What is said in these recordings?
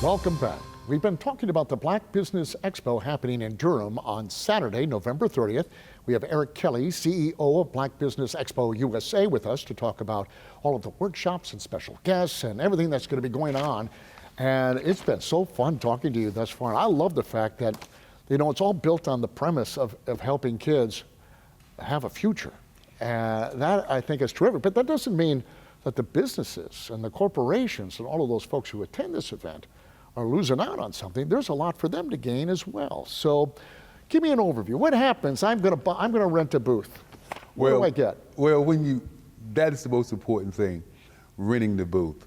Welcome back. We've been talking about the Black Business Expo happening in Durham on Saturday, November 30th. We have Eric Kelly, CEO of Black Business Expo USA, with us to talk about all of the workshops and special guests and everything that's going to be going on. And it's been so fun talking to you thus far. And I love the fact that, it's all built on the premise of helping kids have a future. And that, I think, is terrific. But that doesn't mean that the businesses and the corporations and all of those folks who attend this event are losing out on something. There's a lot for them to gain as well. So give me an overview. What happens? I'm going to rent a booth. What do I get? Well, that is the most important thing, renting the booth.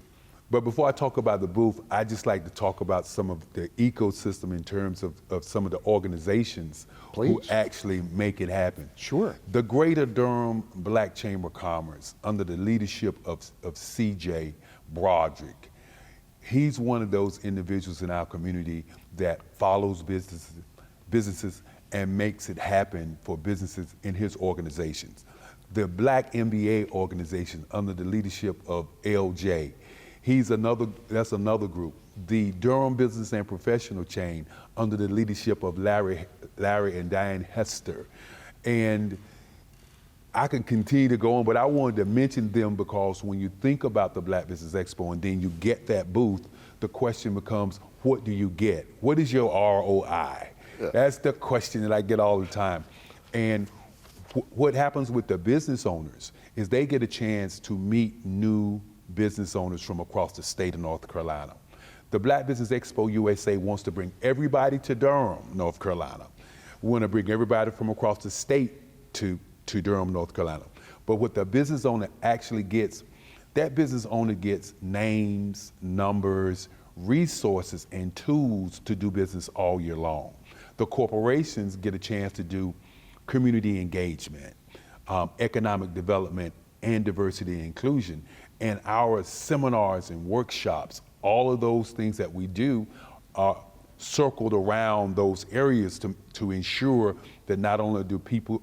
But before I talk about the booth, I just like to talk about some of the ecosystem in terms of some of the organizations who actually make it happen. Sure. The Greater Durham Black Chamber of Commerce, under the leadership of CJ Broderick, he's one of those individuals in our community that follows businesses and makes it happen for businesses in his organizations. The Black MBA organization, under the leadership of LJ, that's another group. The Durham Business and Professional Chain, under the leadership of Larry and Diane Hester. And I can continue to go on, but I wanted to mention them because when you think about the Black Business Expo and then you get that booth, the question becomes, what do you get? What is your ROI? Yeah. That's the question that I get all the time. And what happens with the business owners is they get a chance to meet new business owners from across the state of North Carolina. The Black Business Expo USA wants to bring everybody to Durham, North Carolina. We want to bring everybody from across the state to Durham, North Carolina. But what the business owner actually gets, that business owner gets names, numbers, resources, and tools to do business all year long. The corporations get a chance to do community engagement, economic development, and diversity and inclusion. And our seminars and workshops, all of those things that we do are circled around those areas to ensure that not only do people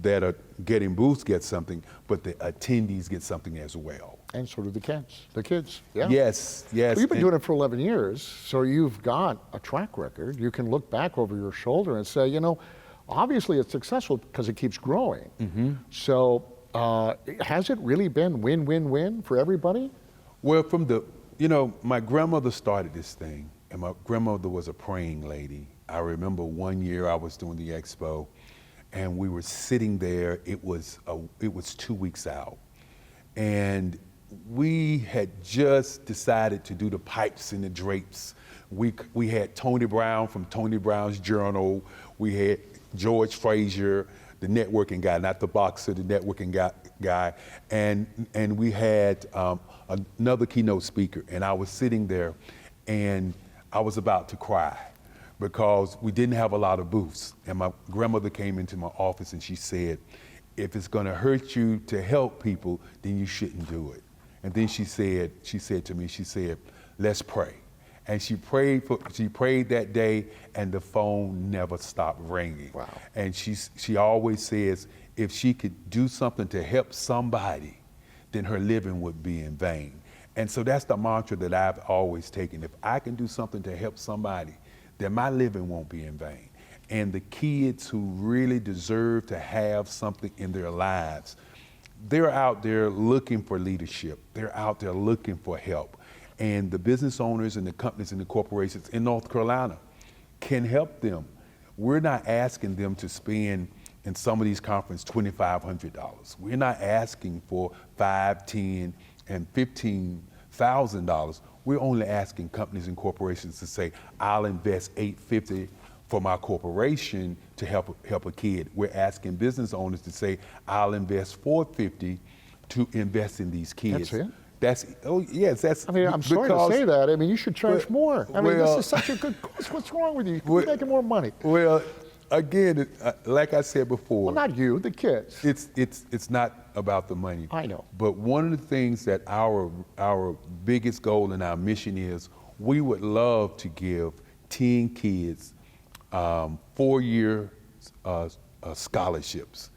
that are getting booths get something, but the attendees get something as well. And so do the kids. Yeah. Yes. Well, you've been doing it for 11 years, so you've got a track record. You can look back over your shoulder and say, obviously it's successful because it keeps growing. Mm-hmm. So has it really been win-win-win for everybody? Well, my grandmother started this thing, and my grandmother was a praying lady. I remember one year I was doing the expo, and we were sitting there. It was 2 weeks out, and we had just decided to do the pipes and the drapes. We had Tony Brown from Tony Brown's Journal. We had George Frazier, the networking guy, not the boxer, the networking guy, and we had another keynote speaker. And I was sitting there, and I was about to cry because we didn't have a lot of booths. And my grandmother came into my office and she said, if it's gonna hurt you to help people, then you shouldn't do it. And then she said to me, let's pray. And she prayed that day, and the phone never stopped ringing. Wow. And she always says, if she could do something to help somebody, then her living would be in vain. And so that's the mantra that I've always taken. If I can do something to help somebody, then my living won't be in vain. And the kids who really deserve to have something in their lives, they're out there looking for leadership. They're out there looking for help. And the business owners and the companies and the corporations in North Carolina can help them. We're not asking them to spend in some of these conferences $2,500. We're not asking for $5,000, $10,000, and $15,000. We're only asking companies and corporations to say, I'll invest $850 for my corporation to help a kid. We're asking business owners to say, I'll invest $450 to invest in these kids. That's it? I'm sorry to say that. You should charge more. This is such a good cause. What's wrong with you? You're making more money. Well, again, like I said before. Well, not you, the kids. It's not about the money. I know. But one of the things that our biggest goal and our mission is, we would love to give 10 kids 4-year scholarships.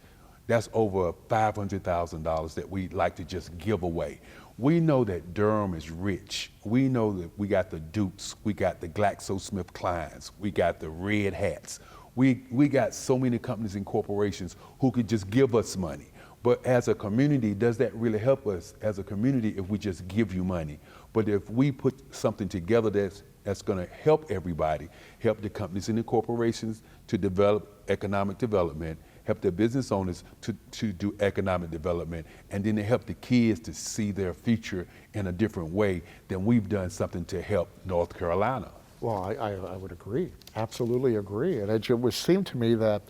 That's over $500,000 that we'd like to just give away. We know that Durham is rich. We know that we got the Dukes, we got the GlaxoSmithKlines, we got the Red Hats. We got so many companies and corporations who could just give us money. But as a community, does that really help us as a community if we just give you money? But if we put something together that's going to help everybody, help the companies and the corporations to develop economic development, help the business owners to do economic development, and then to help the kids to see their future in a different way, then we've done something to help North Carolina. Well, I would agree, absolutely agree. And it would seem to me that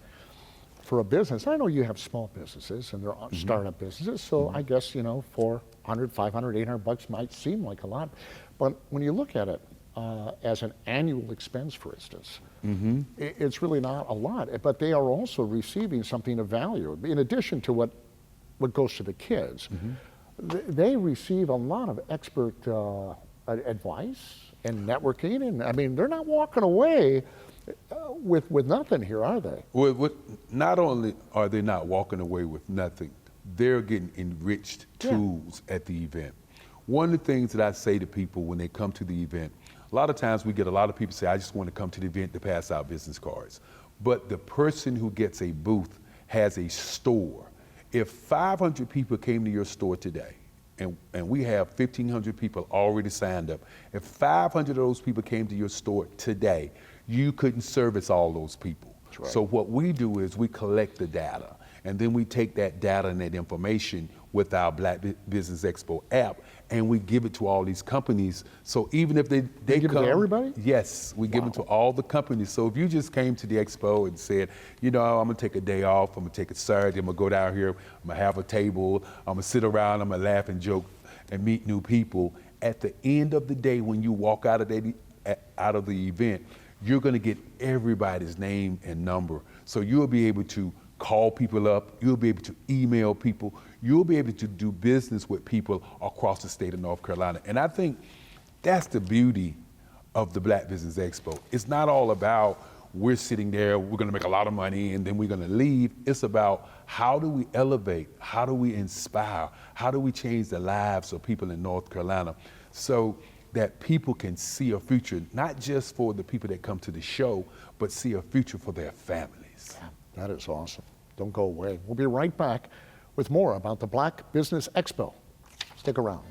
for a business, I know you have small businesses and they're startup businesses, so I guess, you know, $400, $500, $800 might seem like a lot. But when you look at it as an annual expense, for instance, it's really not a lot. But they are also receiving something of value. In addition to what goes to the kids, they receive a lot of expert advice and networking. And I mean, they're not walking away with nothing here, are they? Well, not only are they not walking away with nothing, they're getting enriched tools at the event. One of the things that I say to people when they come to the event, a lot of times we get a lot of people say, I just want to come to the event to pass out business cards. But the person who gets a booth has a store. If 500 people came to your store today, and we have 1,500 people already signed up, if 500 of those people came to your store today, you couldn't service all those people. That's right. So what we do is we collect the data, and then we take that data and that information with our Black Business Expo app, and we give it to all these companies. So even if they give come, it to everybody? Yes, we give it to all the companies. So if you just came to the expo and said, you know, I'm gonna take a day off, I'm gonna take a Saturday, I'm gonna go down here, I'm gonna have a table, I'm gonna sit around, I'm gonna laugh and joke and meet new people. At the end of the day, when you walk out of the event, you're gonna get everybody's name and number. So you'll be able to call people up, you'll be able to email people, you'll be able to do business with people across the state of North Carolina. And I think that's the beauty of the Black Business Expo. It's not all about we're sitting there, we're gonna make a lot of money and then we're gonna leave. It's about how do we elevate, how do we inspire, how do we change the lives of people in North Carolina so that people can see a future, not just for the people that come to the show, but see a future for their families. Yeah, that is awesome. Don't go away. We'll be right back with more about the Black Business Expo. Stick around.